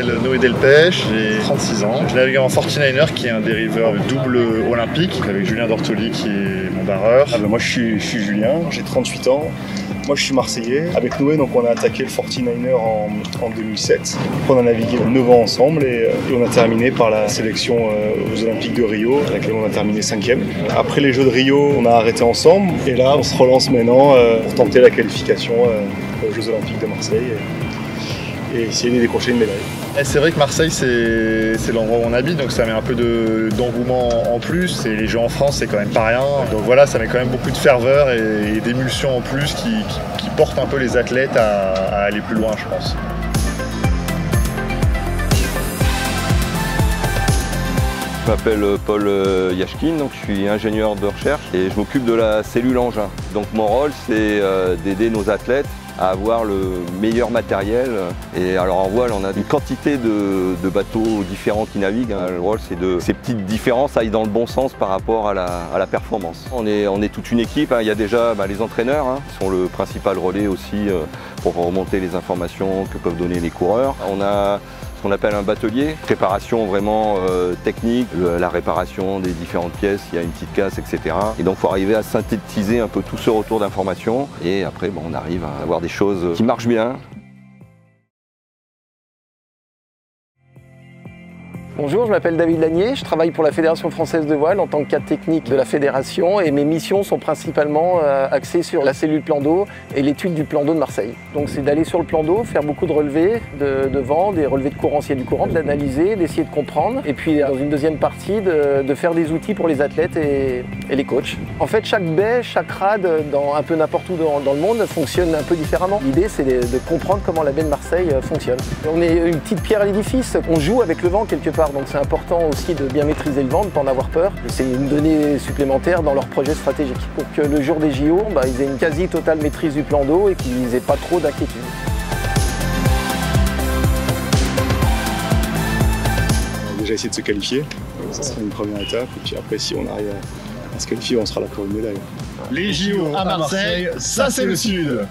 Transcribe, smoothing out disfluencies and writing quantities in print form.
m'appelle Noé Delpech, j'ai 36 ans. Je navigue en 49er qui est un dériveur double olympique avec Julien Dortoli qui est mon barreur. Moi je suis Julien, j'ai 38 ans. Moi je suis marseillais. Avec Noé donc on a attaqué le 49er en 2007. On a navigué 9 ans ensemble et on a terminé par la sélection aux Olympiques de Rio avec laquelle on a terminé 5e. Après les Jeux de Rio on a arrêté ensemble et là on se relance maintenant pour tenter la qualification aux Jeux Olympiques de Marseille et essayer de décrocher une médaille. C'est vrai que Marseille c'est l'endroit où on habite, donc ça met un peu d'engouement en plus, et les Jeux en France c'est quand même pas rien, donc voilà, ça met quand même beaucoup de ferveur et d'émulsion en plus qui portent un peu les athlètes à aller plus loin, je pense. Je m'appelle Paul Yachkin, donc je suis ingénieur de recherche et je m'occupe de la cellule engin. Donc mon rôle c'est d'aider nos athlètes à avoir le meilleur matériel. Et alors en voile, on a une quantité de bateaux différents qui naviguent. Le rôle, c'est que ces petites différences aillent dans le bon sens par rapport à la performance. On est toute une équipe. Il y a déjà les entraîneurs qui sont le principal relais aussi pour remonter les informations que peuvent donner les coureurs. On a ce qu'on appelle un batelier, préparation vraiment technique, la réparation des différentes pièces, il y a une petite casse, etc. Et donc il faut arriver à synthétiser un peu tout ce retour d'informations et après on arrive à avoir des choses qui marchent bien. Bonjour, je m'appelle David Lanier, je travaille pour la Fédération Française de Voile en tant que cadre technique de la Fédération et mes missions sont principalement axées sur la cellule plan d'eau et l'étude du plan d'eau de Marseille. Donc c'est d'aller sur le plan d'eau, faire beaucoup de relevés de vent, des relevés de courant s'il y a du courant, de l'analyser, d'essayer de comprendre et puis dans une deuxième partie de faire des outils pour les athlètes et les coachs. En fait chaque baie, chaque rade, un peu n'importe où dans le monde fonctionne un peu différemment. L'idée c'est de comprendre comment la baie de Marseille fonctionne. On est une petite pierre à l'édifice, on joue avec le vent quelque part. Donc c'est important aussi de bien maîtriser le vent, de ne pas en avoir peur. C'est une donnée supplémentaire dans leur projet stratégique pour que le jour des JO, ils aient une quasi totale maîtrise du plan d'eau et qu'ils n'aient pas trop d'inquiétude. On va déjà essayer de se qualifier, ça sera une première étape. Et puis après si on arrive à se qualifier, on sera là pour une médaille. Les JO à Marseille, ça c'est le Sud!